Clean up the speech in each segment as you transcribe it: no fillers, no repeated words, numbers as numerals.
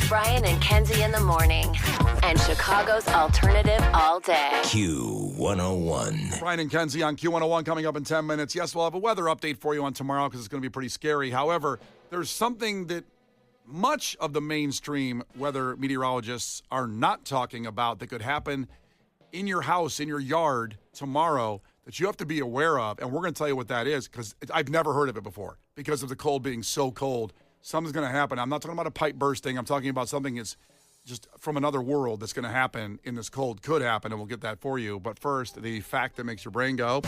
Brian and Kenzie in the morning. And Chicago's alternative all day. Q101. Brian and Kenzie on Q101 coming up in 10 minutes. Yes, we'll have a weather update for you on tomorrow because it's going to be pretty scary. However, there's something that much of the mainstream weather meteorologists are not talking about that could happen in your house, in your yard tomorrow that you have to be aware of. And we're going to tell you what that is because I've never heard of it before because of the cold being so cold. Something's going to happen. I'm not talking about a pipe bursting. I'm talking about something that's just from another world that's going to happen in this cold. Could happen, and we'll get that for you. But first, the fact that makes your brain go.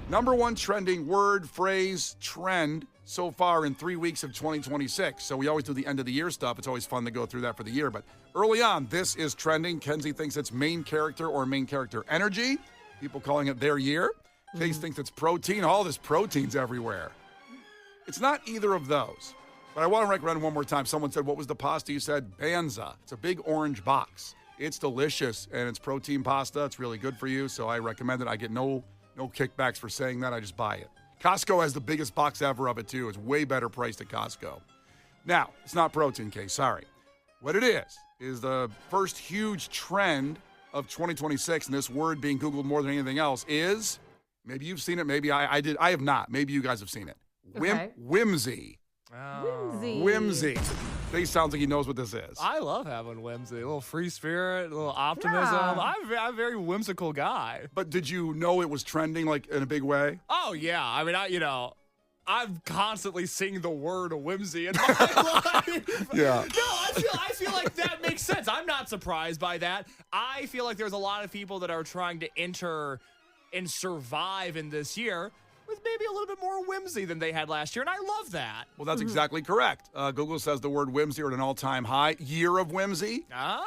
Number one trending word, phrase, trend so far in 3 weeks of 2026. So we always do the end of the year stuff. It's always fun to go through that for the year. But early on, this is trending. Kenzie thinks it's main character or main character energy. People calling it their year. Case thinks it's protein. All this protein's everywhere. It's not either of those. But I want to recommend one more time. Someone said, what was the pasta? You said Banza. It's a big orange box. It's delicious, and it's protein pasta. It's really good for you, so I recommend it. I get no kickbacks for saying that. I just buy it. Costco has the biggest box ever of it, too. It's way better priced at Costco. Now, it's not protein case. Sorry. What it is the first huge trend of 2026, and this word being Googled more than anything else, is, maybe you've seen it, maybe I did. I have not. Maybe you guys have seen it. Whimsy. Oh. Whimsy. He sounds like he knows what this is. I love having whimsy. A little free spirit, a little optimism. Yeah. I'm a very whimsical guy. But did you know it was trending like in a big way? Oh, yeah. I mean, I'm constantly seeing the word whimsy in my life. Yeah. No, I feel like that makes sense. I'm not surprised by that. I feel like there's a lot of people that are trying to enter and survive in this year with maybe a little bit more whimsy than they had last year, and I love that. Well, that's exactly correct. Google says the word whimsy are at an all-time high. Year of whimsy.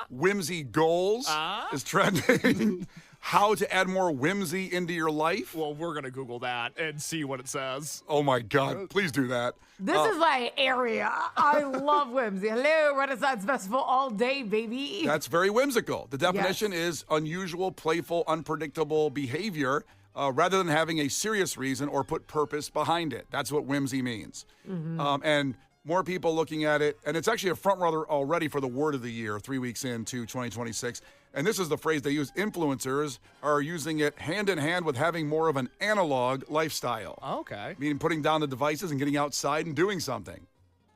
Whimsy goals is trending. How to add more whimsy into your life. Well, we're going to Google that and see what it says. Oh, my God. Please do that. This is my area. I love whimsy. Hello, Renaissance Festival all day, baby. That's very whimsical. The definition is unusual, playful, unpredictable behavior rather than having a serious reason or put purpose behind it. That's what whimsy means. And more people looking at it, and it's actually a front runner already for the word of the year 3 weeks into 2026. And this is the phrase they use. Influencers are using it hand in hand with having more of an analog lifestyle. Okay. Meaning putting down the devices and getting outside and doing something.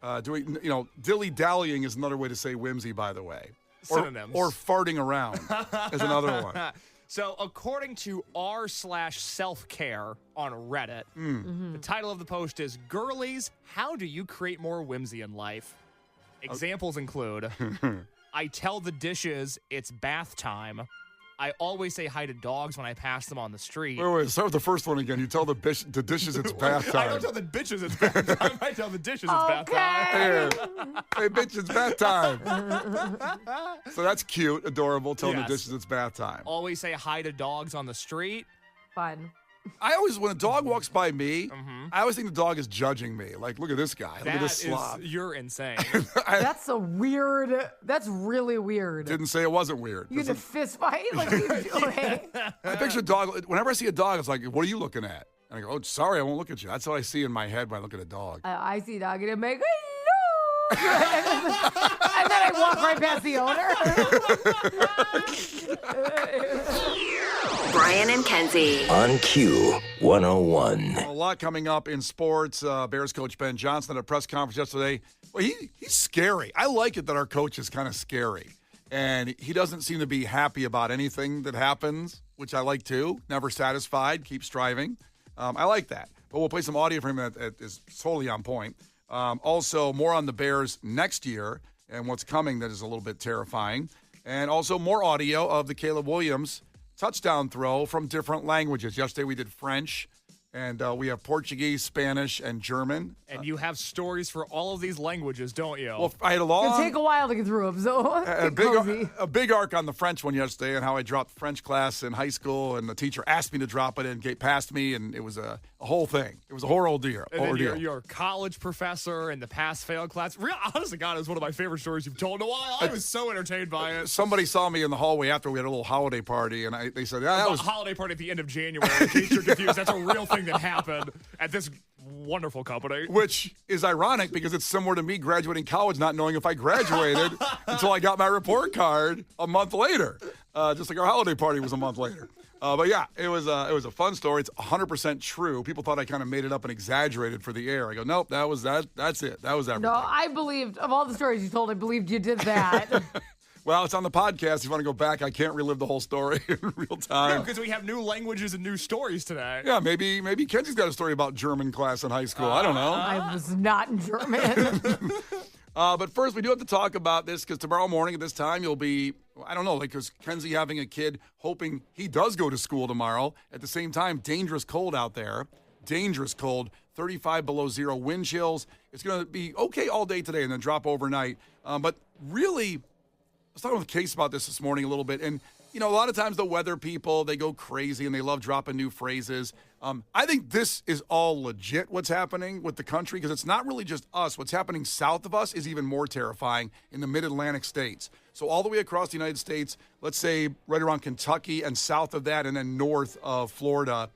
Dilly-dallying is another way to say whimsy, by the way. Synonyms. Or farting around is another one. So according to r/selfcare on Reddit, the title of the post is Girlies, How Do You Create More Whimsy in Life? Examples include, I tell the dishes it's bath time. I always say hi to dogs when I pass them on the street. Wait, start with the first one again. You tell the dishes it's bath time. I don't tell the bitches it's bath time. I tell the dishes it's bath time. Hey, bitch, it's bath time. So that's cute, adorable. Tell the Yes. dishes it's bath time. Always say hi to dogs on the street. Fun. I always, when a dog walks by me, I always think the dog is judging me. Like, look at this guy. Look at this slob. You're insane. That's that's really weird. Didn't say it wasn't weird. You in a fist fight? Like, what are you doing? I picture a dog. Whenever I see a dog, it's like, what are you looking at? And I go, oh, sorry, I won't look at you. That's what I see in my head when I look at a dog. I see dog and it make hello. And then I walk right past the owner. Brian and Kenzie. On Q101. A lot coming up in sports. Bears coach Ben Johnson at a press conference yesterday. Well, he's scary. I like it that our coach is kind of scary. And he doesn't seem to be happy about anything that happens, which I like too. Never satisfied, keep striving. I like that. But we'll play some audio from him that is totally on point. Also, more on the Bears next year and what's coming that is a little bit terrifying. And also more audio of the Caleb Williams touchdown throw from different languages. Yesterday we did French, and we have Portuguese, Spanish, and German. And you have stories for all of these languages, don't you? Well, I had a long... It'll take a while to get through them, so a big arc on the French one yesterday and how I dropped French class in high school, and the teacher asked me to drop it and get past me, and it was a whole thing. It was a whole ordeal. And then your college professor in the pass-fail class. Honest to God, it was one of my favorite stories you've told in a while. I was so entertained by it. Somebody saw me in the hallway after we had a little holiday party, and they said, yeah, that was... a holiday party at the end of January. In case you're confused, that's a real thing that happened at this wonderful company. Which is ironic because it's similar to me graduating college, not knowing if I graduated until I got my report card a month later. Just like our holiday party was a month later. But yeah, it was a fun story. It's 100% true. People thought I kind of made it up and exaggerated for the air. I go, nope, that's it. That was everything. No, I believed, of all the stories you told, I believed you did that. Well, it's on the podcast. If you want to go back, I can't relive the whole story in real time. Because we have new languages and new stories today. Yeah, maybe Kenzie's got a story about German class in high school. I don't know. I was not in German. But first, we do have to talk about this because tomorrow morning at this time, you'll be, I don't know, like, because Kenzie having a kid, hoping he does go to school tomorrow. At the same time, dangerous cold out there. Dangerous cold. 35 below zero wind chills. It's going to be okay all day today and then drop overnight. But really, I was talking with Case about this morning a little bit. And, you know, a lot of times the weather people, they go crazy and they love dropping new phrases. I think this is all legit what's happening with the country because it's not really just us. What's happening south of us is even more terrifying in the mid-Atlantic states. So all the way across the United States, let's say right around Kentucky and south of that and then north of Florida,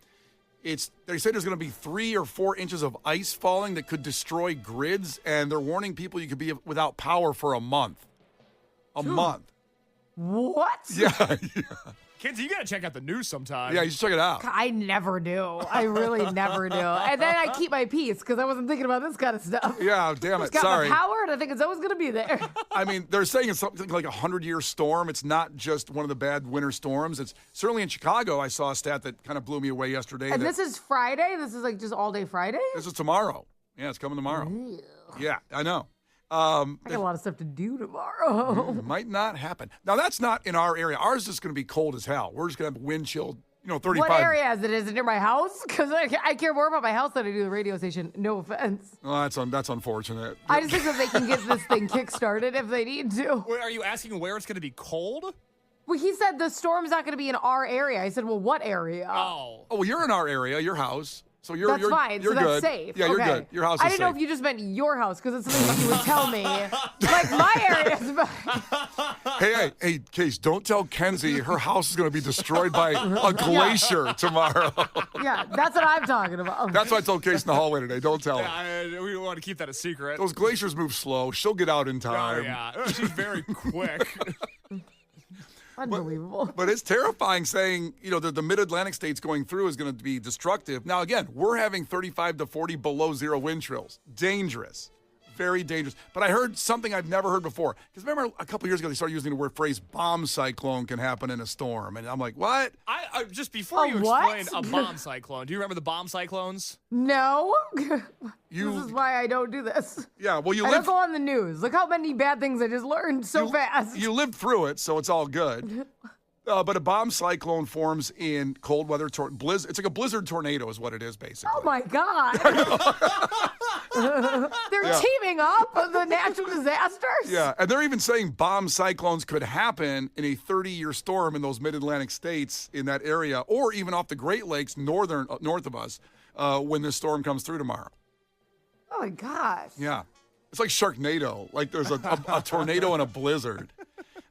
they say there's going to be 3 or 4 inches of ice falling that could destroy grids, and they're warning people you could be without power for a month. A month. What? Yeah. Kids, you got to check out the news sometime. Yeah, you should check it out. I never do. I really never do. And then I keep my peace because I wasn't thinking about this kind of stuff. Yeah, damn it. Got Sorry. the power, and I think it's always going to be there. I mean, they're saying it's something like a 100-year storm. It's not just one of the bad winter storms. It's certainly in Chicago. I saw a stat that kind of blew me away yesterday. And this is Friday? This is like just all day Friday? This is tomorrow. Yeah, it's coming tomorrow. Ew. Yeah, I know. I got a lot of stuff to do tomorrow. Might not happen. Now, that's not in our area. Ours is just going to be cold as hell. We're just going to have wind chill, 35. What area is it? Is it near my house? Because I care more about my house than I do the radio station. No offense. Oh, that's unfortunate. I just think that they can get this thing kick-started if they need to. Wait, are you asking where it's going to be cold? Well, he said the storm's not going to be in our area. I said, well, what area? Oh. Oh, well, you're in our area, your house. So you're fine. You're so good. that's safe. Yeah, you're okay. good. Your house is I didn't know safe. if you just meant your house because it's something that you would tell me. Like my area's fine. Hey, Case, don't tell Kenzie her house is going to be destroyed by a glacier tomorrow. Yeah, that's what I'm talking about. That's what I told Case in the hallway today. Don't tell her. Yeah, we want to keep that a secret. Those glaciers move slow. She'll get out in Oh, time. yeah. She's very quick. Unbelievable. But it's terrifying saying, the mid-Atlantic states going through is going to be destructive. Now, again, we're having 35 to 40 below zero wind chills. Dangerous. Very dangerous. But I heard something I've never heard before. Because remember, a couple years ago, they started using the phrase bomb cyclone can happen in a storm. And I'm like, what? I just before you what? explain a bomb cyclone, do you remember the bomb cyclones? No. This is why I don't do this. Yeah, well, I don't go on the news. Look how many bad things I just learned so fast. You lived through it, so it's all good. But a bomb cyclone forms in cold weather. It's like a blizzard tornado is what it is, basically. Oh, my God. They're teaming up with the natural disasters. Yeah, and they're even saying bomb cyclones could happen in a 30-year storm in those mid-Atlantic states in that area, or even off the Great Lakes north of us when this storm comes through tomorrow. Oh, my gosh. Yeah. It's like Sharknado. Like there's a tornado and a blizzard.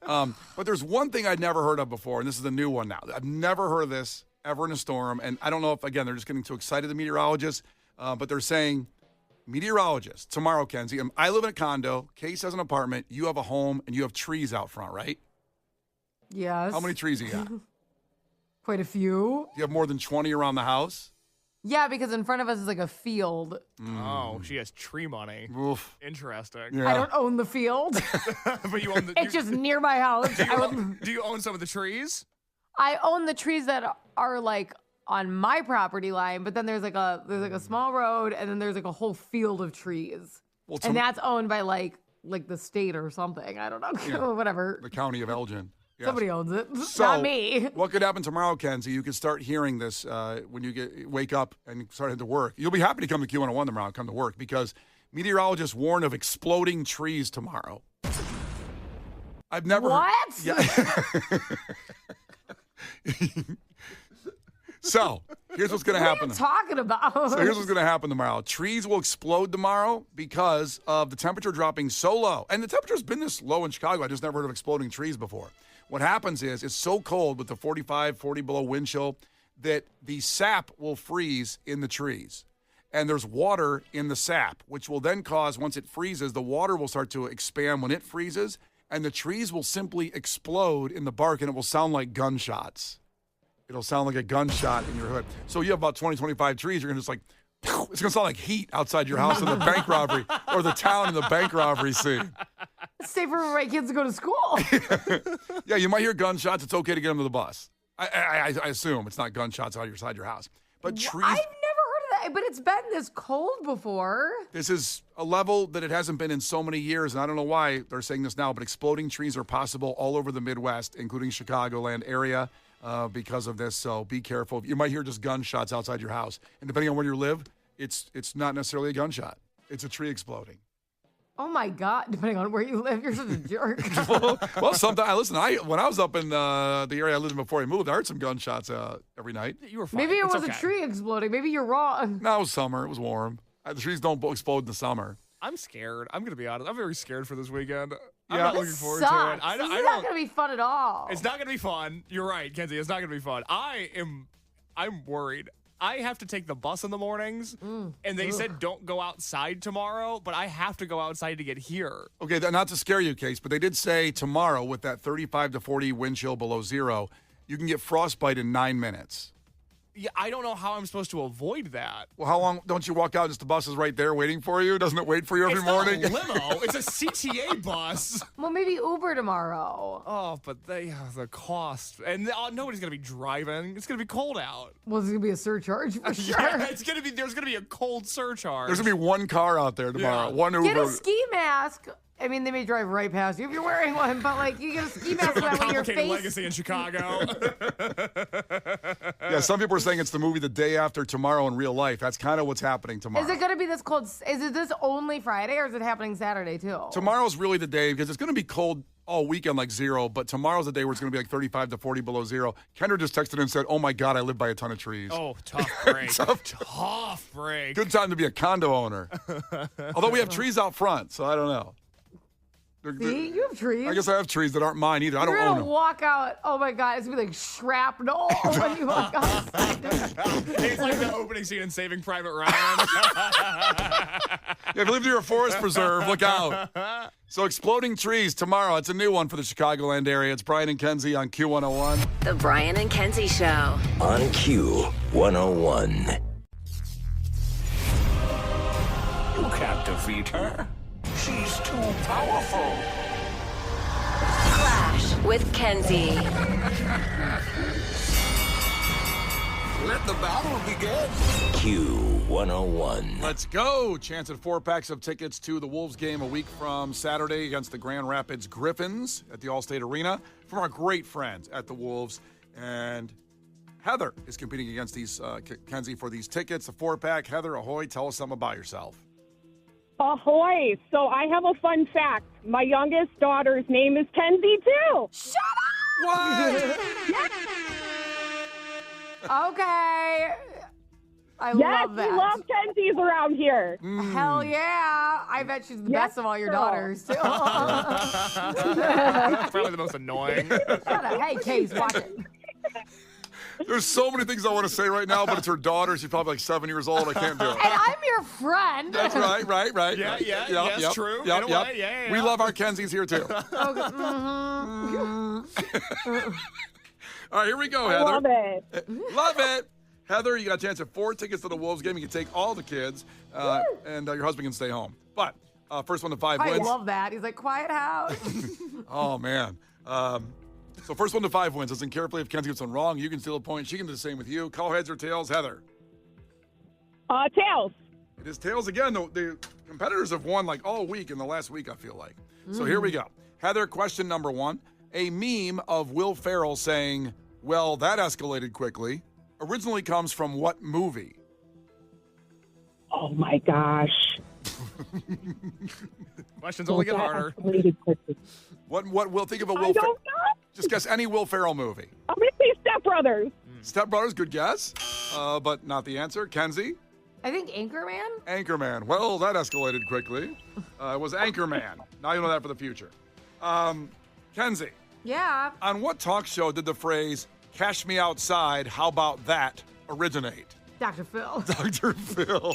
But there's one thing I'd never heard of before, and this is a new one now. I've never heard of this ever in a storm, and I don't know if, again, they're just getting too excited, the meteorologists, but they're saying, meteorologists, tomorrow, Kenzie, I live in a condo, Case has an apartment, you have a home, and you have trees out front, right? Yes. How many trees do you got? Quite a few. Do you have more than 20 around the house? Yeah, because in front of us is like a field. Oh, she has tree money. Oof. Interesting. Yeah. I don't own the field. But you own the. It's just near my house. Do you own some of the trees? I own the trees that are like on my property line, but then there's like a small road, and then there's like a whole field of trees, Well, and that's owned by like the state or something. I don't know, Yeah. whatever. the county of Elgin. Yes. Somebody owns it, So, not me. What could happen tomorrow, Kenzie? You could start hearing this when you wake up and start heading to work. You'll be happy to come to Q101 tomorrow and come to work because meteorologists warn of exploding trees tomorrow. I've never What? Yeah. So, here's what's going to happen. What are you talking about? So here's what's going to happen tomorrow. Trees will explode tomorrow because of the temperature dropping so low. And the temperature's been this low in Chicago. I just never heard of exploding trees before. What happens is it's so cold with the 45, 40 below wind chill that the sap will freeze in the trees. and there's water in the sap, which will then cause, once it freezes, the water will start to expand when it freezes, and the trees will simply explode in the bark, and it will sound like gunshots. It'll sound like a gunshot in your hood. So you have about 20, 25 trees. You're going to just like, it's going to sound like heat outside your house in the bank robbery or the town in the bank robbery scene. It's safer for my kids to go to school. Yeah, you might hear gunshots. It's okay to get them to the bus. I assume it's not gunshots outside your house. But trees. I've never heard of that, but it's been this cold before. This is a level that it hasn't been in so many years, and I don't know why they're saying this now, but exploding trees are possible all over the Midwest, including Chicagoland area. Because of this, so be careful. You might hear just gunshots outside your house, and depending on where you live, it's not necessarily a gunshot. It's a tree exploding. Oh my God! Depending on where you live, you're such a jerk. well, sometimes listen. When I was up in the area I lived in before I moved, I heard some gunshots every night. You were fine. Maybe it It's was okay. a tree exploding. Maybe you're wrong. No, it was summer. It was warm. The trees don't explode in the summer. I'm scared. I'm going to be honest. I'm very scared for this weekend. I'm Yeah. not This looking forward sucks. to it. I This is don't. not going to be fun at all. It's not going to be fun. You're right, Kenzie. It's not going to be fun. I'm worried. I have to take the bus in the mornings, and they said don't go outside tomorrow, but I have to go outside to get here. Okay, not to scare you, Case, but they did say tomorrow with that 35 to 40 wind chill below zero, you can get frostbite in 9 minutes. Yeah, I don't know how I'm supposed to avoid that. Well, how long don't you walk out? Just the bus is right there waiting for you. Doesn't it wait for you every It's morning? not a limo. It's a CTA bus. Well, maybe Uber tomorrow. Oh, but the cost. And nobody's going to be driving. It's going to be cold out. Well, there's going to be a surcharge for sure. Yeah, there's going to be a cold surcharge. There's gonna be one car out there tomorrow. Yeah. One Uber. Get a ski mask. I mean, they may drive right past you if you're wearing one, but like you get a ski mask so that way your Complicated face. legacy in Chicago. Yeah, some people are saying it's the movie The Day After Tomorrow in real life. That's kind of what's happening tomorrow. Is it going to be this cold? Is it this only Friday or is it happening Saturday too? Tomorrow's really the day because it's going to be cold all weekend like zero, but tomorrow's the day where it's going to be like 35 to 40 below zero. Kendra just texted and said, oh my God, I live by a ton of trees. Oh, tough break. Tough break. Good time to be a condo owner. Although we have trees out front, so I don't know. See, you have trees. I guess I have trees that aren't mine either. I don't You're own gonna them. walk out. Oh my God, it's gonna be like shrapnel when you walk outside. It's like the opening scene in Saving Private Ryan. Yeah, if you live near a forest preserve, look out. So exploding trees tomorrow. It's a new one for the Chicagoland area. It's Brian and Kenzie on Q101. The Brian and Kenzie Show. On Q101. You can't defeat her. She's too powerful. Clash with Kenzie. Let the battle begin. Q101. Let's go. Chance at 4 packs of tickets to the Wolves game a week from Saturday against the Grand Rapids Griffins at the Allstate Arena from our great friends at the Wolves. And Heather is competing against these Kenzie for these tickets, a 4-pack. Heather, ahoy, tell us something about yourself. Ahoy! So I have a fun fact. My youngest daughter's name is Kenzie, too. Shut up! What? Okay. I Yes, love that. we love Kenzies around here. Hell yeah. I bet she's the Yes, best of all your girl. daughters, too. Probably the most annoying. Shut up. Hey, Case, watch it. There's so many things I want to say right now, but it's her daughter. She's probably like 7 years old. I can't do it. And I'm your friend. That's right. Yeah, yes, true. In a way, yeah. We love our Kenzies here, too. Okay, All right, here we go, I Heather. love it. Love it. Heather, you got a chance at 4 tickets to the Wolves game. You can take all the kids, and your husband can stay home. But first one to 5 I wins. love that. He's like, quiet house. Oh, man. So first one to 5 wins. Listen carefully. If Kenzie gets one wrong, you can steal a point. She can do the same with you. Call heads or tails, Heather. Tails. It is tails again. The competitors have won like all week in the last week, I feel like. So here we go. Heather, question number 1. A meme of Will Ferrell saying, well, that escalated quickly, originally comes from what movie? Oh, my gosh. Questions only get harder. What Will, think of a I Will don't Ferrell. know. Just guess any Will Ferrell movie. I'm going to say Step Brothers. Step Brothers, good guess, but not the answer. Kenzie? I think Anchorman. Anchorman. Well, that escalated quickly. It was Anchorman. Now you know that for the future. Kenzie, Yeah. on what talk show did the phrase, cash me outside, how about that, originate? Dr. Phil. Dr. Phil.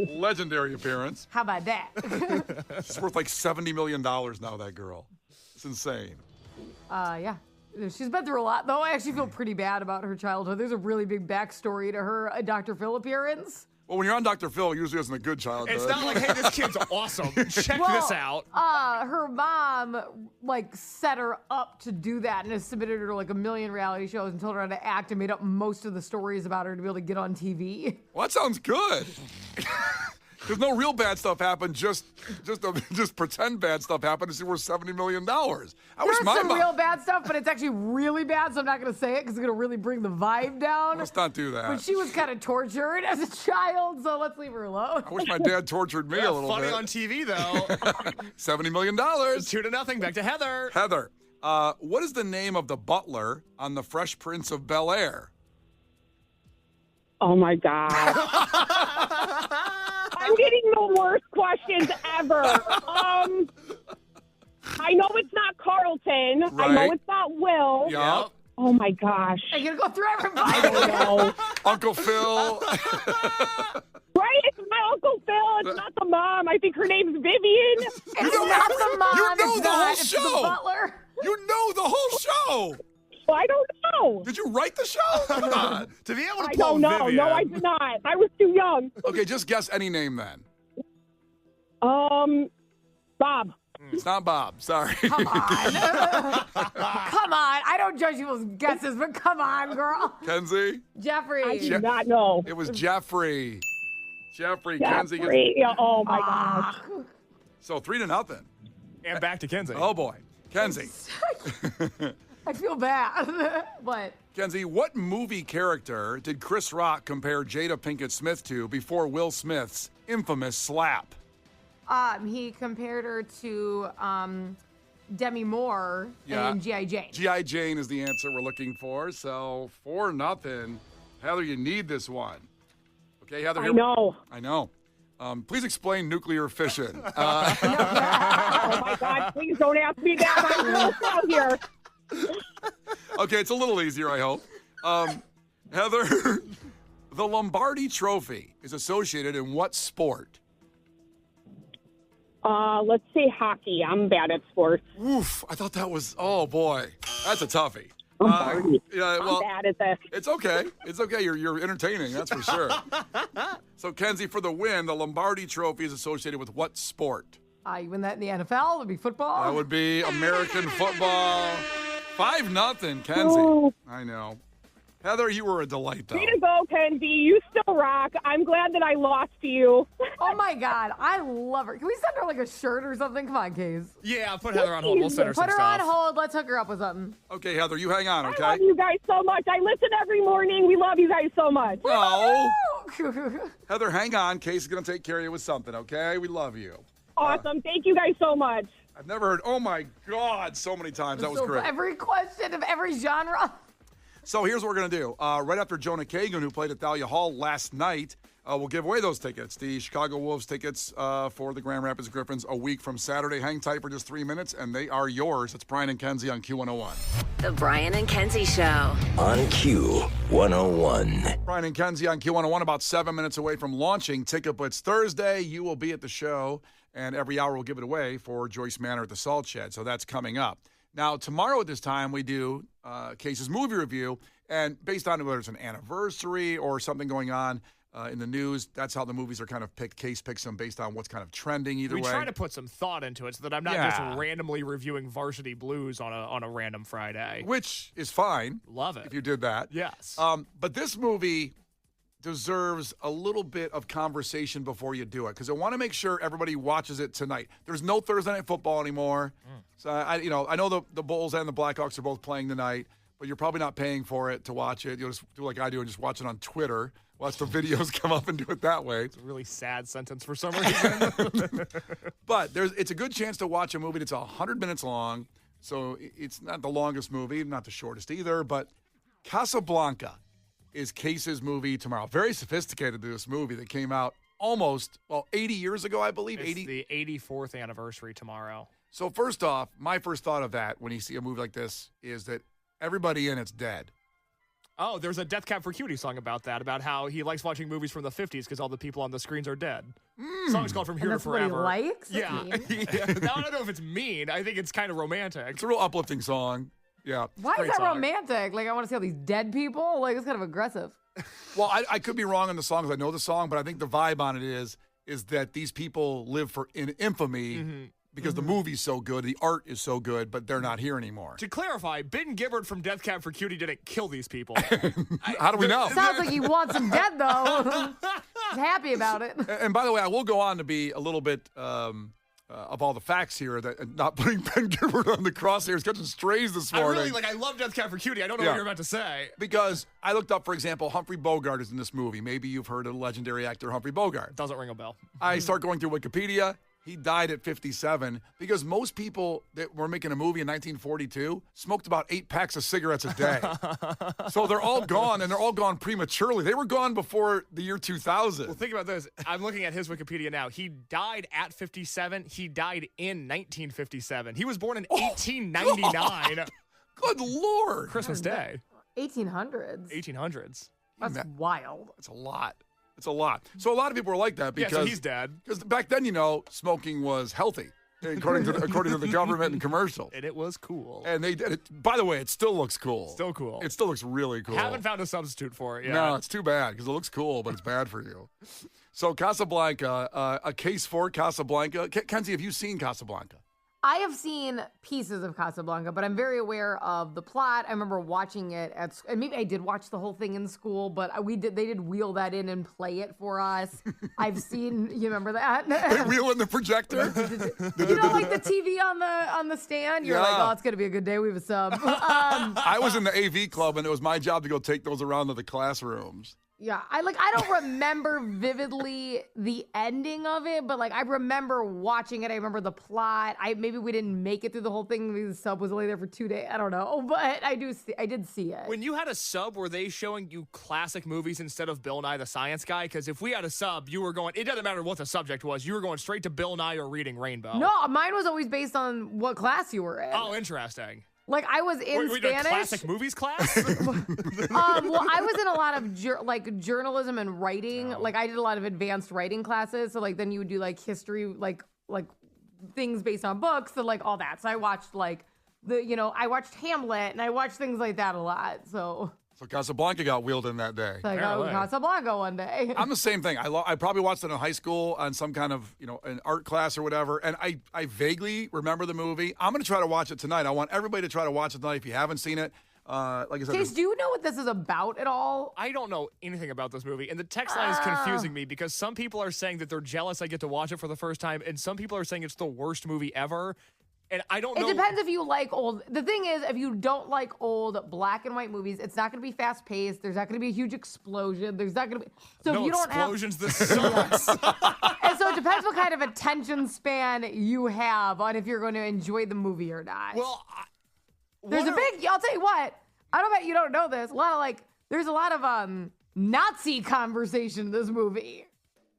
Legendary appearance. How about that? She's worth like $70 million now, that girl. It's insane. Yeah. She's been through a lot, though. I actually feel pretty bad about her childhood. There's a really big backstory to her Dr. Phil appearance. Well, when you're on Dr. Phil, it usually isn't a good childhood. It's not like, hey, this kid's awesome. Check this out. Her mom, set her up to do that and has submitted her to, a million reality shows and told her how to act and made up most of the stories about her to be able to get on TV. Well, that sounds good. There's no real bad stuff happen. Just pretend bad stuff happened. It's worth $70 million. There's some real bad stuff, but it's actually really bad, so I'm not going to say it because it's going to really bring the vibe down. Let's not do that. But she was kind of tortured as a child, so let's leave her alone. I wish my dad tortured me a little funny bit. on TV, though. $70 million. 2-0. Back to Heather. Heather, what is the name of the butler on The Fresh Prince of Bel-Air? Oh, my God. I'm getting the worst questions ever. I know it's not Carlton. Right. I know it's not Will. Yup. Oh, my gosh. I'm going to go through everybody. I don't know. Uncle Phil. Right? It's my Uncle Phil. It's not the mom. I think her name's Vivian. It's not the mom. You know it's the not. whole It's show. the butler. You know the whole show. Well, I don't know. Did you write the show? Come on. To be able to I pull don't know. Vivian. No, I did not. I was too young. Okay, just guess any name then. Bob. It's not Bob. Sorry. Come on. Come on. I don't judge people's guesses, but come on, girl. Kenzie? Jeffrey. I do not know. It was Jeffrey. Kenzie gets. Yeah, oh, my gosh. So 3-0. And back to Kenzie. Oh boy. Kenzie. I feel bad. But Kenzie, what movie character did Chris Rock compare Jada Pinkett Smith to before Will Smith's infamous slap? he compared her to Demi Moore in G.I. Jane. G.I. Jane is the answer we're looking for. So 4-0. Heather, you need this one. Okay, Heather. I know. I know. Please explain nuclear fission. Oh, my God. Please don't ask me that. I'm real out here. Okay, it's a little easier, I hope. Heather, the Lombardi Trophy is associated in what sport? Let's say hockey. I'm bad at sports. Oof, I thought that was, oh boy, that's a toughie. Lombardi. Yeah, well, I'm bad at this. it's okay. It's okay. You're entertaining, that's for sure. So, Kenzie, for the win, the Lombardi Trophy is associated with what sport? You win that in the NFL? It would be football? That would be American football. 5-0, Kenzie. Oh. I know. Heather, you were a delight, though. Way to go, Kenzie. You still rock. I'm glad that I lost to you. Oh, my God. I love her. Can we send her, a shirt or something? Come on, Case. Yeah, put Heather on hold. We'll send her some Put her stuff. on hold. Let's hook her up with something. Okay, Heather, you hang on, okay? I love you guys so much. I listen every morning. We love you guys so much. No. Heather, hang on. Case is going to take care of you with something, okay? We love you. Awesome. Thank you guys so much. I've never heard, oh my God, so many times. That was So great. every question of every genre. So here's what we're going to do. Right after Jonah Kagan, who played at Thalia Hall last night, we'll give away those tickets, the Chicago Wolves tickets for the Grand Rapids Griffins a week from Saturday. Hang tight for just 3 minutes, and they are yours. It's Brian and Kenzie on Q101. The Brian and Kenzie Show. On Q101. Brian and Kenzie on Q101, about 7 minutes away from launching Ticket Blitz Thursday. You will be at the show, and every hour we'll give it away for Joyce Manor at the Salt Shed. So that's coming up. Now, tomorrow at this time, we do Case's movie review, and based on whether it's an anniversary or something going on in the news, that's how the movies are kind of picked. Case picks them based on what's kind of trending either way. We try to put some thought into it so that I'm not just randomly reviewing Varsity Blues on a random Friday. Which is fine. Love it. If you did that. Yes. But this movie deserves a little bit of conversation before you do it, because I want to make sure everybody watches it tonight. There's no Thursday Night Football anymore. So I know the Bulls and the Blackhawks are both playing tonight, but you're probably not paying for it to watch it. You'll just do like I do and just watch it on Twitter. Watch the videos come up and do it that way. It's a really sad sentence for some reason. But it's a good chance to watch a movie that's 100 minutes long. So it's not the longest movie, not the shortest either, but Casablanca is Case's movie tomorrow. Very sophisticated, this movie that came out almost, 80 years ago, I believe. It's the 84th anniversary tomorrow. So first off, my first thought of that when you see a movie like this is that everybody in it's dead. Oh, there's a Death Cab for Cutie song about that, about how he likes watching movies from the 50s because all the people on the screens are dead. Song's called From Here to That's what he Forever. likes? Yeah. That's mean. Yeah. Now, I don't know if it's mean. I think it's kind of romantic. It's a real uplifting song. Yeah. Why is Great that song. romantic? Like, I want to see all these dead people? Like, it's kind of aggressive. Well, I could be wrong on the song because I know the song, but I think the vibe on it is that these people live in infamy because the movie's so good, the art is so good, but they're not here anymore. To clarify, Ben Gibbard from Death Cab for Cutie didn't kill these people. How do we know? Sounds like he wants them dead, though. He's happy about it. And by the way, I will go on to be a little bit of all the facts here, that and not putting Ben Gibbard on the crosshairs, catching strays this morning. I love Death Cab for Cutie. I don't know what you're about to say. Because I looked up, for example, Humphrey Bogart is in this movie. Maybe you've heard of the legendary actor Humphrey Bogart. Doesn't ring a bell. I start going through Wikipedia. He died at 57 because most people that were making a movie in 1942 smoked about 8 packs of cigarettes a day. So they're all gone, and they're all gone prematurely. They were gone before the year 2000. Well, think about this. I'm looking at his Wikipedia now. He died at 57. He died in 1957. He was born in 1899. Good Lord. Christmas Day. 1800s. 1800s. That's wild. That's a lot. It's a lot. So a lot of people were like that because Yeah, so he's dead. Because back then, smoking was healthy, according to the government and commercials. And it was cool. And they did it. By the way, it still looks cool. Still cool. It still looks really cool. Haven't found a substitute for it yet. No, it's too bad because it looks cool, but it's bad for you. So Casablanca, a case for Casablanca. Kenzie, have you seen Casablanca? I have seen pieces of Casablanca, but I'm very aware of the plot. I remember watching it and maybe I did watch the whole thing in school, but they did wheel that in and play it for us. I've seen, you remember that? They wheel in the projector. Like the TV on the stand. You're like, oh, it's gonna be a good day. We have a sub. I was in the AV club, and it was my job to go take those around to the classrooms. Yeah, I don't remember vividly the ending of it, but I remember watching it. I remember the plot. Maybe we didn't make it through the whole thing. Maybe the sub was only there for 2 days. I don't know, but I did see it. When you had a sub, were they showing you classic movies instead of Bill Nye the Science Guy? Because if we had a sub, you were going. It doesn't matter what the subject was. You were going straight to Bill Nye or Reading Rainbow. No, mine was always based on what class you were in. Oh, interesting. I was in Were you Spanish. in a classic movies class? Well, I was in a lot of journalism and writing. Oh. I did a lot of advanced writing classes. So then you would do history, things based on books and all that. So I watched I watched Hamlet and I watched things like that a lot. So Casablanca got wheeled in that day. I got Casablanca one day. I'm the same thing. I probably watched it in high school on some kind of, an art class or whatever, and I vaguely remember the movie. I'm going to try to watch it tonight. I want everybody to try to watch it tonight if you haven't seen it. Like I said, Case, do you know what this is about at all? I don't know anything about this movie, and the text line is confusing me because some people are saying that they're jealous I get to watch it for the first time, and some people are saying it's the worst movie ever. And I don't know. It depends if you like old. The thing is, if you don't like old black and white movies, it's not going to be fast paced. There's not going to be a huge explosion. There's not going to be. So no if you don't explosions. This sucks. And so it depends what kind of attention span you have on if you're going to enjoy the movie or not. Well, I'll tell you what. I don't bet you don't know this. There's a lot of Nazi conversation in this movie.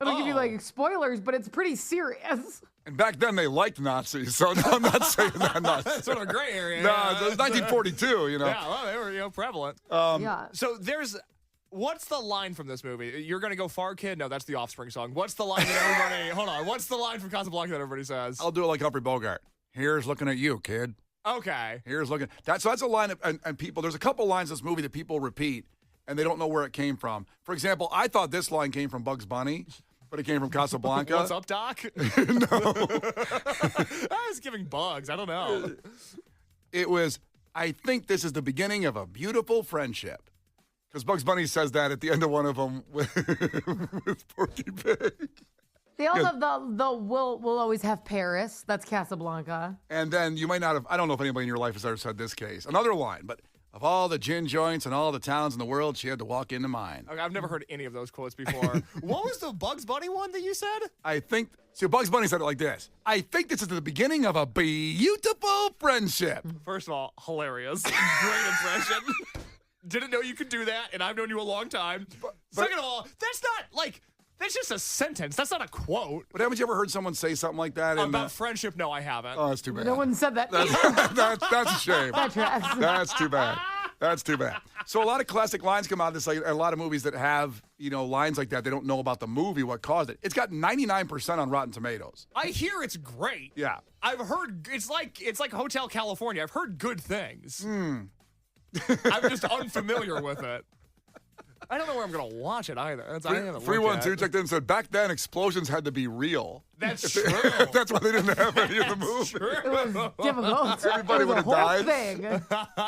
I don't give you spoilers, but it's pretty serious. And back then they liked Nazis, so no, I'm not saying that. That's sort of a gray area. No, it was 1942, Yeah, well, they were prevalent. Yeah. So what's the line from this movie? You're going to go far, kid? No, that's the Offspring song. What's the line that everybody, hold on, what's the line from Casablanca that everybody says? I'll do it like Humphrey Bogart. Here's looking at you, kid. Okay. Here's looking. So that's a line of, and people, there's a couple lines in this movie that people repeat, and they don't know where it came from. For example, I thought this line came from Bugs Bunny, but it came from Casablanca. What's up, Doc? No. I was giving bugs. I don't know. It was, I think this is the beginning of a beautiful friendship. Because Bugs Bunny says that at the end of one of them with Porky Pig. They also have the we'll always have Paris. That's Casablanca. And then you might not have, I don't know if anybody in your life has ever said this case. Another line, but of all the gin joints and all the towns in the world, she had to walk into mine. Okay, I've never heard any of those quotes before. What was the Bugs Bunny one that you said? I think, Bugs Bunny said it like this. I think this is the beginning of a beautiful friendship. First of all, hilarious. Great impression. Didn't know you could do that, and I've known you a long time. Second of all, that's not, that's just a sentence. That's not a quote. But haven't you ever heard someone say something like that? About friendship? No, I haven't. Oh, that's too bad. No one said that. That's a shame. That tracks. That's too bad. That's too bad. So a lot of classic lines come out of this, like a lot of movies that have, lines like that. They don't know about the movie, what caused it. It's got 99% on Rotten Tomatoes. I hear it's great. Yeah. I've heard it's like Hotel California. I've heard good things. I'm just unfamiliar with it. I don't know where I'm going to watch it either. I haven't 312 checked in and said, back then, explosions had to be real. That's true. That's why they didn't have any of the movie. It was difficult. Everybody It was would a have whole died. thing.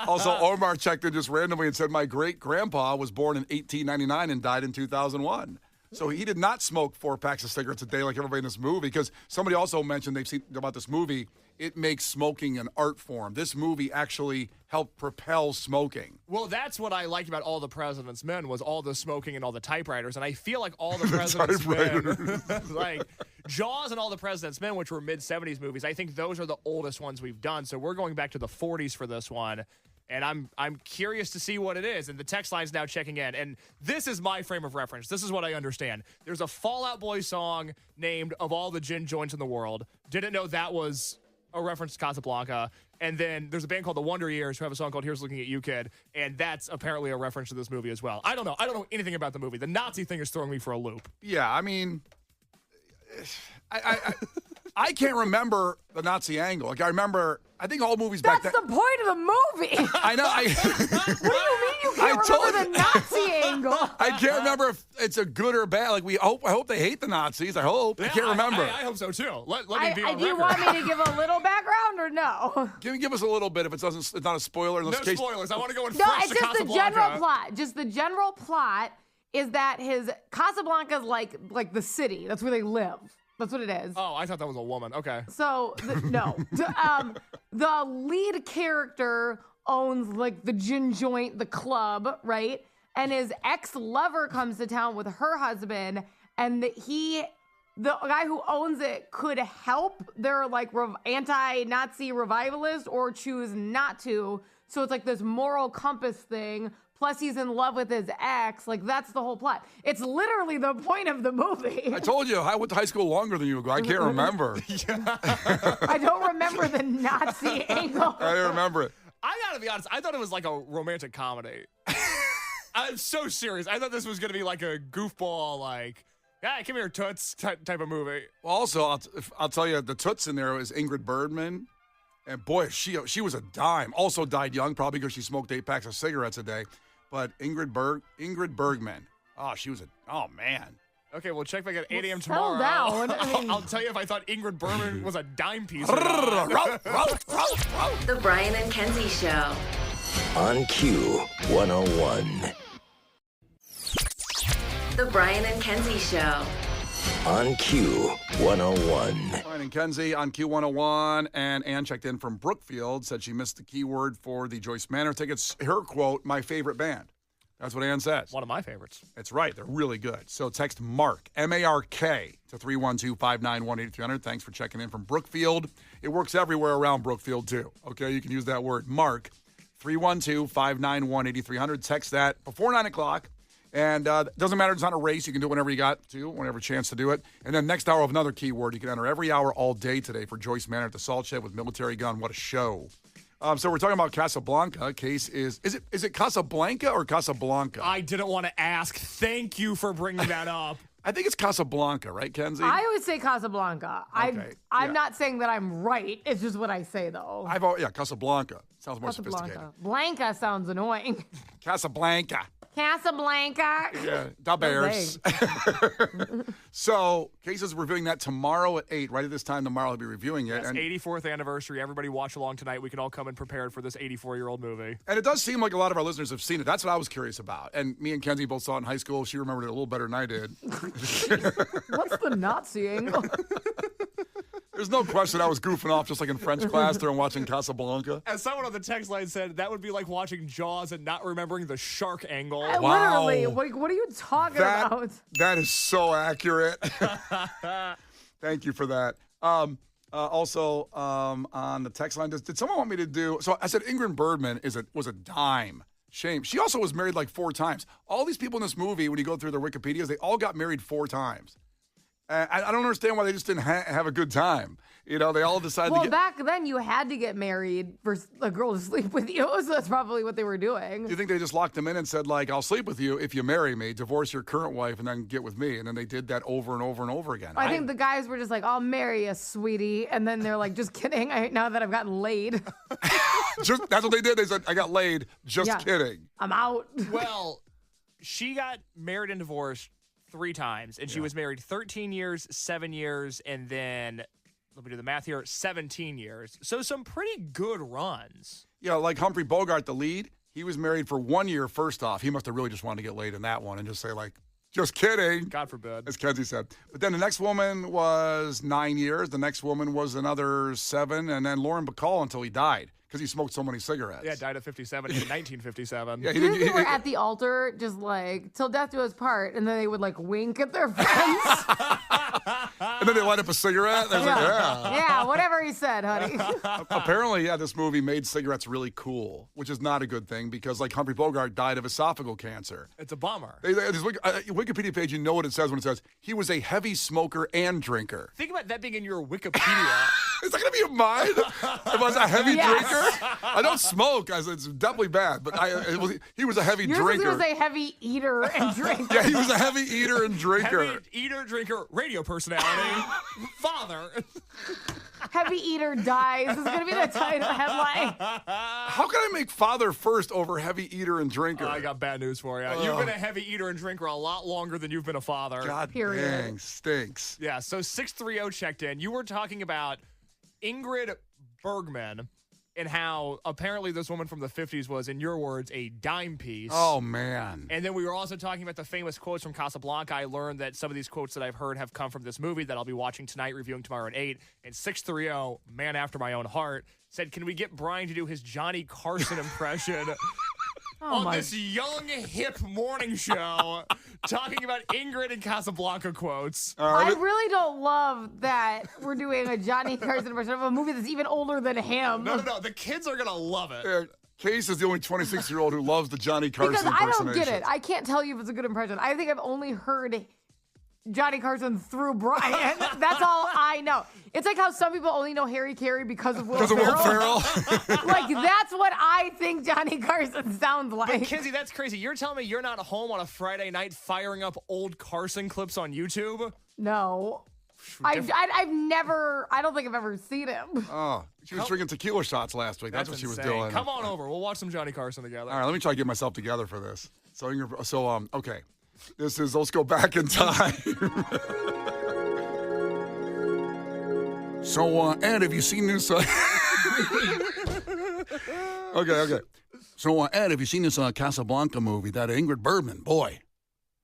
Also, Omar checked in just randomly and said, my great-grandpa was born in 1899 and died in 2001. So he did not smoke 4 packs of cigarettes a day like everybody in this movie, because somebody also mentioned they've seen about this movie. It makes smoking an art form. This movie actually helped propel smoking. Well, that's what I liked about All the President's Men was all the smoking and all the typewriters. And I feel like All the President's Men, like Jaws and All the President's Men, which were mid-'70s movies, I think those are the oldest ones we've done. So we're going back to the 40s for this one. And I'm curious to see what it is. And the text line's now checking in. And this is my frame of reference. This is what I understand. There's a Fall Out Boy song named Of All the Gin Joints in the World. Didn't know that was a reference to Casablanca. And then there's a band called the Wonder Years who have a song called Here's Looking at You, Kid. And that's apparently a reference to this movie as well. I don't know. I don't know anything about the movie. The Nazi thing is throwing me for a loop. Yeah, I mean, I can't remember the Nazi angle. Like, I think all movies back then. That's the point of the movie. I know. What do you mean you can't remember the Nazi angle? I can't remember if it's a good or bad. Like, I hope they hate the Nazis. I hope. I can't remember. I hope so too. Let me be on Do you record. want me to give a little background or no? Give us a little bit if it's not a spoiler. No spoilers. I want to go in No, fresh it's to just the Casablanca. general plot. Just the general plot is that his Casablanca's like the city. That's where they live. That's what it is. Oh, I thought that was a woman. Okay. So the lead character owns like the gin joint, the club, right? And his ex-lover comes to town with her husband, and the guy who owns it could help their like anti-Nazi revivalist or choose not to. So it's like this moral compass thing. Plus, he's in love with his ex. Like, that's the whole plot. It's literally the point of the movie. I told you, I went to high school longer than you. I can't remember. I don't remember the Nazi angle. I don't remember it. I gotta be honest. I thought it was like a romantic comedy. I'm so serious. I thought this was gonna be like a goofball, like, yeah, come here, Toots type of movie. Well, also, I'll tell you, the Toots in there was Ingrid Bergman. And boy, she was a dime. Also died young, probably because she smoked 8 packs of cigarettes a day. But Ingrid Bergman. Oh, man. Okay, we'll check back at 8 a.m. Settle tomorrow. down. I mean- I'll tell you if I thought Ingrid Bergman was a dime piece. Or not. The Brian and Kenzie Show. On Q101. The Brian and Kenzie Show. On Q101. Brian and Kenzie on Q101. And Ann checked in from Brookfield, said she missed the keyword for the Joyce Manor tickets. Her quote, my favorite band. That's what Ann says. One of my favorites. That's right. They're really good. So text MARK, M-A-R-K, to 312-591-8300. Thanks for checking in from Brookfield. It works everywhere around Brookfield, too. Okay, you can use that word, MARK, 312-591-8300. Text that before 9 o'clock. And it doesn't matter. It's not a race. You can do it whenever you got to, whenever chance to do it. And then next hour of another keyword. You can enter every hour all day today for Joyce Manor at the Salt Shed with Military Gun. What a show. So we're talking about Casablanca. Case is it Casablanca or Casablanca? I didn't want to ask. Thank you for bringing that up. I think it's Casablanca, right, Kenzie? I always say Casablanca. Okay, I'm yeah. not saying that I'm right. It's just what I say, though. Casablanca. Sounds more sophisticated. Casablanca. Blanca sounds annoying. Casablanca. Casablanca. Yeah, da Bears. So, Case is reviewing that tomorrow at 8. Right at this time tomorrow, he'll be reviewing it. It's And 84th anniversary. Everybody watch along tonight. We can all come in prepared for this 84-year-old movie. it does seem like a lot of our listeners have seen it. That's what I was curious about. And me and Kenzie both saw it in high school. She remembered it a little better than I did. What's the Nazi angle? There's no question I was goofing off just like in French class during watching Casablanca. As someone on the text line said, that would be like watching Jaws and not remembering the shark angle. Wow. Literally, what are you talking about? That is so accurate. Thank you for that. Also, on the text line, did someone want me to do? So I said Ingrid Bergman was a dime. Shame. She also was married like 4 times. All these people in this movie, when you go through their Wikipedias, they all got married 4 times. I don't understand why they just didn't have a good time. You know, they all decided Well, to get... back then you had to get married for a girl to sleep with you, so that's probably what they were doing. Do you think they just locked them in and said, like, I'll sleep with you if you marry me, divorce your current wife, and then get with me? And then they did that over and over and over again. I think the guys were just like, I'll marry you, sweetie. And then they're like, just kidding. Now that I've gotten laid. That's what they did. They said, I got laid. Just kidding. I'm out. Well, she got married and divorced 3 times, and she was married 13 years, 7 years, and then, let me do the math here, 17 years. So some pretty good runs. Yeah, like Humphrey Bogart, the lead, he was married for 1 year first off. He must have really just wanted to get laid in that one and just say, like, just kidding. God forbid. As Kenzie said. But then the next woman was 9 years. The next woman was another 7. And then Lauren Bacall until he died because he smoked so many cigarettes. Yeah, died at 57 in 1957. Yeah, They were at the altar, just like, till death do us part, and then they would, like, wink at their friends. And then they light up a cigarette. They're like, yeah. Yeah, whatever he said, honey. Apparently, this movie made cigarettes really cool, which is not a good thing because, like, Humphrey Bogart died of esophageal cancer. It's a bummer. This Wikipedia page, you know what it says when it says he was a heavy smoker and drinker. Think about that being in your Wikipedia. Is that going to be in mine? If I was a heavy drinker? I don't smoke. It's definitely bad, but he was a heavy drinker. Yours was a heavy eater and drinker. Yeah, he was a heavy eater and drinker. Heavy eater, drinker, radio personality, father. Heavy eater dies is going to be the title headline. How can I make father first over heavy eater and drinker? I got bad news for you. You've been a heavy eater and drinker a lot longer than you've been a father. God Period. dang, stinks. Yeah, so 630 checked in. You were talking about Ingrid Bergman and how apparently this woman from the 50s was, in your words, a dime piece. Oh, man. And then we were also talking about the famous quotes from Casablanca. I learned that some of these quotes that I've heard have come from this movie that I'll be watching tonight, reviewing tomorrow at 8. And 630, man after my own heart, said, can we get Brian to do his Johnny Carson impression on this young, hip morning show talking about Ingrid and Casablanca quotes? I really don't love that we're doing a Johnny Carson impression of a movie that's even older than him. No. The kids are going to love it. Case is the only 26-year-old who loves the Johnny Carson Because I don't impersonation. get it. I can't tell you if it's a good impression. I think I've only heard Johnny Carson through Brian. That's all I know. It's like how some people only know Harry Carey because of Will Ferrell. Like, that's what I think Johnny Carson sounds like. But Kenzie, that's crazy. You're telling me you're not home on a Friday night firing up old Carson clips on YouTube? No. I don't think I've ever seen him. Oh, she was drinking tequila shots last week. That's what she was insane. doing. Come on over. We'll watch some Johnny Carson together. All right, let me try to get myself together for this. Okay. This is Let's Go Back in Time. So, Ed, have you seen this? Okay. So, Ed, have you seen this Casablanca movie? That Ingrid Bergman, boy.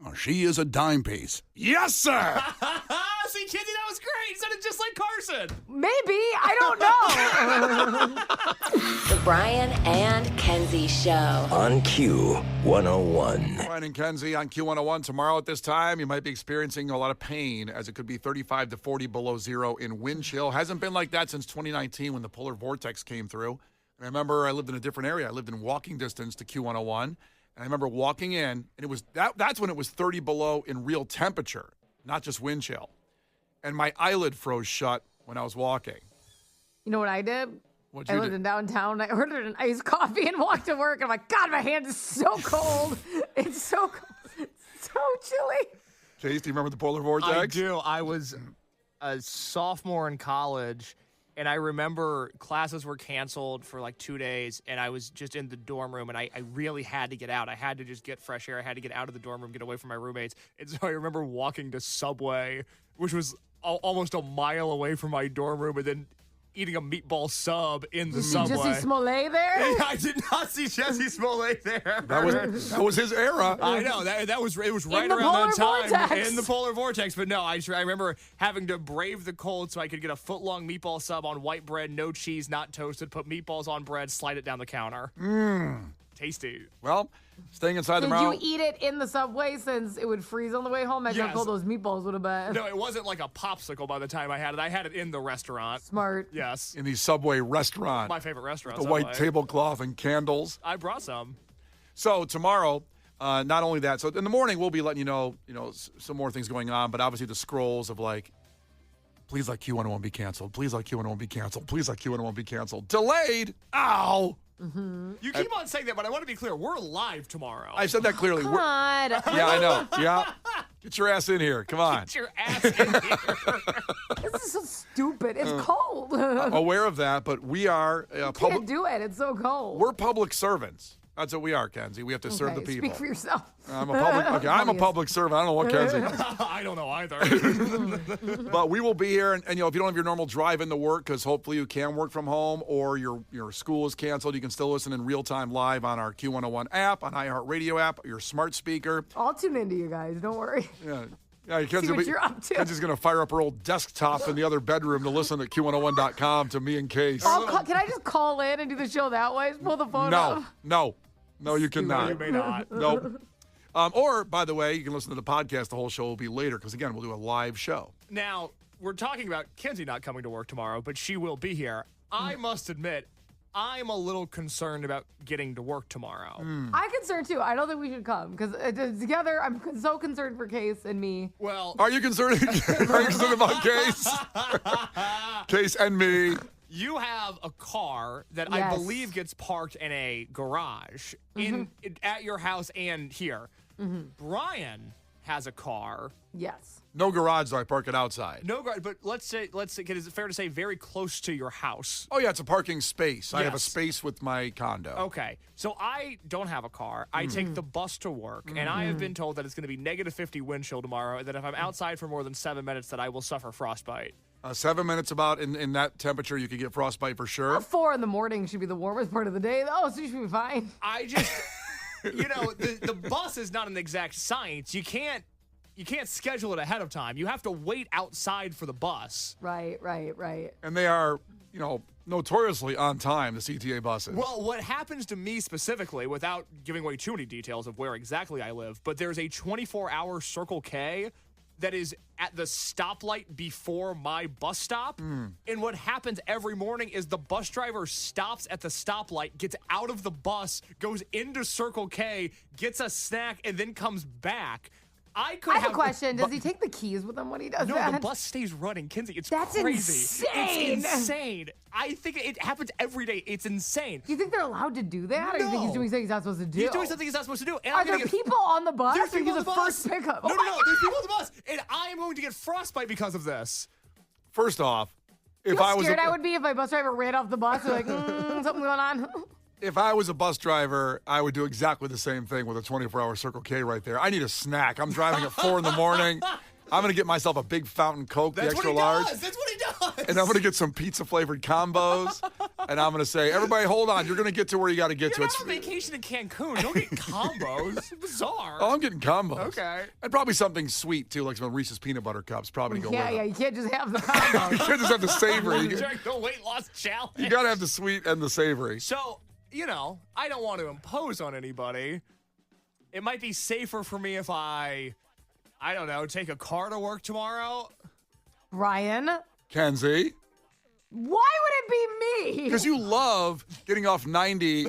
Oh, she is a dime piece. Yes, sir. See, Kenzie, that was great. He sounded just like Carson. Maybe. I don't know. The Brian and Kenzie Show. On Q101. Brian and Kenzie on Q101. Tomorrow at this time, you might be experiencing a lot of pain as it could be 35 to 40 below zero in wind chill. Hasn't been like that since 2019 when the polar vortex came through. And I remember I lived in a different area. I lived in walking distance to Q101. And I remember walking in, and it was that's when it was 30 below in real temperature, not just wind chill. And my eyelid froze shut when I was walking. You know what I did? What'd I you lived do? in downtown. I ordered an iced coffee and walked to work. I'm like, God, my hand is so cold. It's so cold. It's so chilly. Case, do you remember the polar vortex? I do. I was a sophomore in college, and I remember classes were canceled for like 2 days, and I was just in the dorm room, and I really had to get out. I had to just get fresh air. I had to get out of the dorm room, get away from my roommates. And so I remember walking to Subway, which was almost a mile away from my dorm room, and then eating a meatball sub in the Subway. Did you see Smollett there? I did not see Jesse Smollett there. That was his era. I know it was right In the around that polar time vortex. in the polar vortex. But no, I remember having to brave the cold so I could get a foot-long meatball sub on white bread, no cheese, not toasted. Put meatballs on bread, slide it down the counter. Tasty. Well, staying inside the Did mouth. you eat it in the Subway since it would freeze on the way home? Imagine how Yes. cold those meatballs would have been. No, it wasn't like a popsicle by the time I had it. I had it in the restaurant. Smart. Yes, in the Subway restaurant. my favorite restaurant. The white Subway. tablecloth and candles. I brought some. So tomorrow, Not only that, so in the morning we'll be letting you know, some more things going on, but obviously the scrolls of like, please let Q101 be canceled. Please let Q101 be canceled. Please let Q101 be canceled. Delayed. Ow. You keep on saying that, but I want to be clear. We're live tomorrow. I said that clearly. Come on. Yeah, I know. Yeah. Get your ass in here. Come on. Get your ass in here. This is so stupid. It's cold. Aware of that, but we are Can't do it. It's so cold. we're public servants. That's what we are, Kenzie. We have to serve the Okay, people. Speak for yourself. I'm a public servant. I don't know what Kenzie. I don't know either. But we will be here, and if you don't have your normal drive into work, because hopefully you can work from home, or your school is canceled, you can still listen in real time live on our Q101 app, on iHeartRadio app, your smart speaker. I'll tune into you guys. Don't worry. Yeah, Kenzie, See what you're up to. Kenzie's gonna fire up her old desktop in the other bedroom to listen at Q101.com to me and Case. Can I just call in and do the show that way? Just pull the phone up. No, you cannot. You may not. Nope. Or, by the way, you can listen to the podcast. The whole show will be later because, again, we'll do a live show. Now, we're talking about Kenzie not coming to work tomorrow, but she will be here. I must admit, I'm a little concerned about getting to work tomorrow. I'm concerned too. I don't think we should come because together I'm so concerned for Case and me. Well, Are you concerned? Are you concerned about Case? Case and me. you have a car that I Yes. believe gets parked in a garage at your house and here. Brian has a car. Yes. No garage, though. I park it outside. No garage, but let's say, is it fair to say very close to your house? Oh, yeah, it's a parking space. I have a Yes. space with my condo. Okay, so I don't have a car. I take the bus to work, and I have been told that it's going to be negative 50 wind chill tomorrow, and that if I'm outside for more than 7 minutes, that I will suffer frostbite. 7 minutes about in that temperature, you could get frostbite for sure. 4 in the morning should be the warmest part of the day, though, so you should be fine. I just, the bus is not an exact science. You can't schedule it ahead of time. You have to wait outside for the bus. Right. And they are, notoriously on time, the CTA buses. Well, what happens to me specifically, without giving away too many details of where exactly I live, but there's a 24-hour Circle K that is at the stoplight before my bus stop. And what happens every morning is the bus driver stops at the stoplight, gets out of the bus, goes into Circle K, gets a snack, and then comes back. I have a question. Does he take the keys with him when he does No, that? the bus stays running. Kenzie, it's That's crazy. insane. It's insane. I think it happens every day. It's insane. Do you think they're allowed to do that? Or do you think he's No. doing something he's not supposed to do? He's doing something he's not supposed to do. And Are I'm there gonna people on the bus? There's Or people you on the the bus. first pickup? No, Oh my there's people on the bus. And I am going to get frostbite because of this. First off, if You know I how was scared I would be if my bus driver ran off the bus. You're like, something going on. if I was a bus driver, I would do exactly the same thing with a 24-hour Circle K right there. I need a snack. I'm driving at 4 in the morning. I'm going to get myself a big fountain Coke, That's the extra what he large. does. That's what he does. And I'm going to get some pizza-flavored combos. And I'm going to say, everybody, hold on. You're going to get to where you got to get to. You're not on vacation in Cancun. You don't get combos. It's bizarre. Oh, I'm getting combos. Okay. And probably something sweet, too, like some Reese's Peanut Butter Cups probably go with Yeah, it. you can't just have the combo. You can't just have the savory. During the weight loss challenge. You got to have the sweet and the savory. So, I don't want to impose on anybody. It might be safer for me if I don't know, take a car to work tomorrow. Ryan, Kenzie, why would it be me? because you love getting off 90,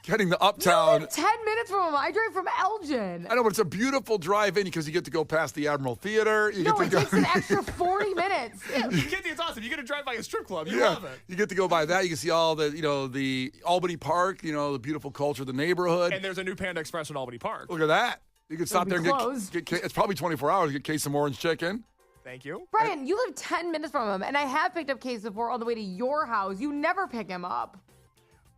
getting the You uptown. live 10 minutes from him. I drive from Elgin. I know, but it's a beautiful drive in because you get to go past the Admiral Theater. You No, get it to takes an extra 40 minutes. Kenzie, it's awesome. You get to drive by a strip club. You Yeah, love it. you get to go by that. You can see all the, the Albany Park, the beautiful culture of the neighborhood. And there's a new Panda Express in Albany Park. Look at that. You can stop be there and closed. get it's probably 24 hours. Get Case some orange chicken. Thank you. Brian, you live 10 minutes from him, and I have picked up Case before on the way to your house. You never pick him up.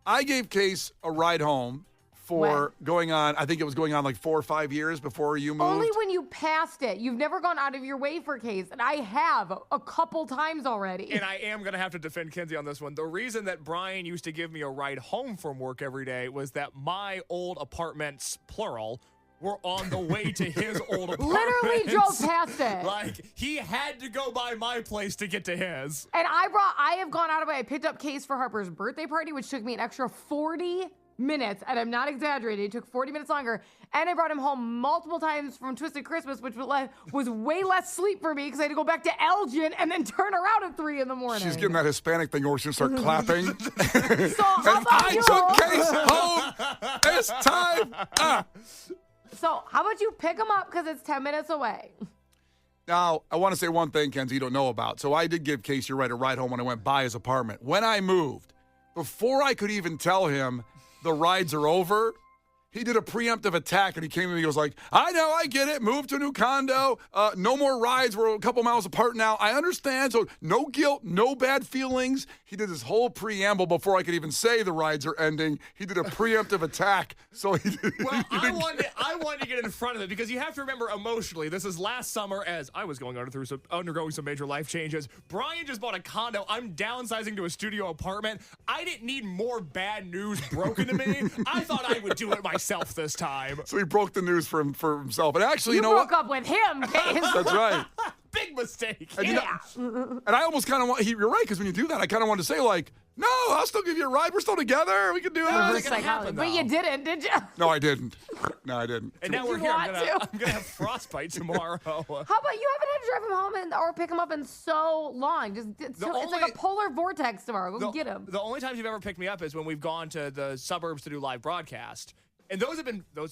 I gave Case a ride home for going on, I think it was going on like 4 or 5 years before you moved. Only when you passed it. You've never gone out of your way for Case, and I have a couple times already. And I am going to have to defend Kenzie on this one. The reason that Brian used to give me a ride home from work every day was that my old apartments, plural, were on the way to his old apartment. Literally drove past it. Like, he had to go by my place to get to his. And I have gone out of my way. I picked up Case for Harper's birthday party, which took me an extra 40 minutes, and I'm not exaggerating. It took 40 minutes longer. And I brought him home multiple times from Twisted Christmas, which was way less sleep for me because I had to go back to Elgin and then turn around at 3 in the morning. She's getting that Hispanic thing where she's going to start clapping. So how And about I you? took Case home last time. So how about you pick him up because it's 10 minutes away? Now, I want to say one thing, Kenzie, you don't know about. So I did give Casey a ride home when I went by his apartment. When I moved, before I could even tell him the rides are over, he did a preemptive attack, and he came to me. He was like, I know, I get it. Move to a new condo. No more rides. We're a couple miles apart now. I understand. So no guilt, no bad feelings. He did this whole preamble before I could even say the rides are ending. He did a preemptive attack. So he did. Well, I wanted to get in front of it because you have to remember emotionally. This is last summer as I was undergoing some major life changes. Brian just bought a condo. I'm downsizing to a studio apartment. I didn't need more bad news broken to me. I thought I would do it myself this time. So he broke the news for himself. And actually, you know broke what? up with him, Case. That's right. Big mistake. And, and I almost kind of want, you're right, because when you do that, I kind of want to say, like, no, I'll still give you a ride. We're still together. We can do that. Reverse psychology. But you didn't, did you? No, I didn't. No, I didn't. And now we're here. I'm gonna have frostbite tomorrow. How about you haven't had to drive him home or pick him up in so long? It's like a polar vortex tomorrow. Go get him. The only times you've ever picked me up is when we've gone to the suburbs to do live broadcast. And those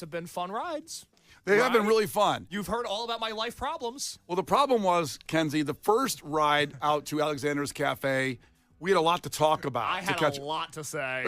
have been fun rides. They have been really fun. You've heard all about my life problems. Well, the problem was, Kenzie, the first ride out to Alexander's Cafe, we had a lot to talk about. I had a lot to say.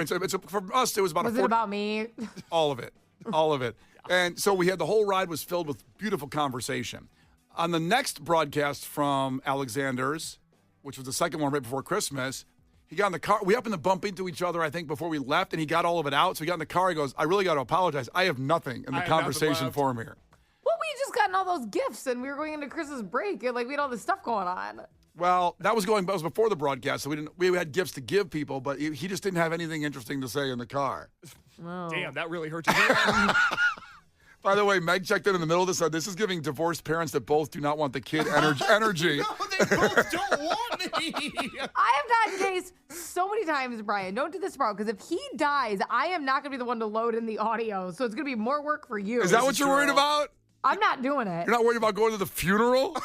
For us, it was about was it about me? All of it. All of it. And so we had the whole ride was filled with beautiful conversation. On the next broadcast from Alexander's, which was the second one right before Christmas, he got in the car. We happened to bump into each other, I think, before we left, and he got all of it out. So he got in the car. He goes, I really got to apologize. I have nothing in the conversation for him here. Well, we just gotten all those gifts, and we were going into Chris's break, and we had all this stuff going on. Well, that was before the broadcast, so we had gifts to give people, but he just didn't have anything interesting to say in the car. Oh. Damn, that really hurt to hear. By the way, Meg checked in the middle of this. Said this is giving divorced parents that both do not want the kid energy. No, they both don't want me. I have gotten Case so many times, Brian. Don't do this tomorrow, because if he dies, I am not going to be the one to load in the audio, so it's going to be more work for you. Is that what you're worried about? I'm not doing it. You're not worried about going to the funeral?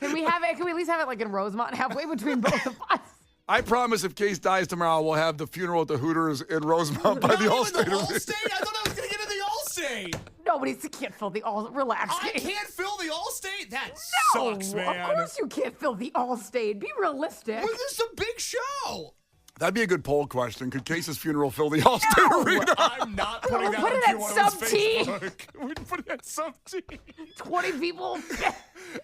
Can we have it? Can we at least have it like in Rosemont, halfway between both of us? I promise if Case dies tomorrow, we'll have the funeral at the Hooters in Rosemont by the Allstate. The Allstate? I thought I was going to get in the Allstate. Nobody can't fill the Allstate. Relax. I can't fill the Allstate? That No, sucks, man. Of course you can't fill the Allstate. Be realistic. Well, this is a big show. That'd be a good poll question. Could Case's funeral fill the Allstate Arena? I'm not putting that Put on it at Q1's sub-T. Facebook. We'd put it at sub-T. 20 people.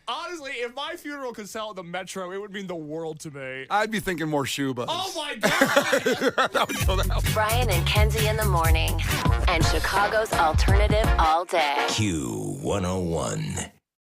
Honestly, if my funeral could sell at the Metro, it would mean the world to me. I'd be thinking more shoe buzz. Oh, my God. That would go that way. Brian and Kenzie in the morning. And Chicago's alternative all day. Q101.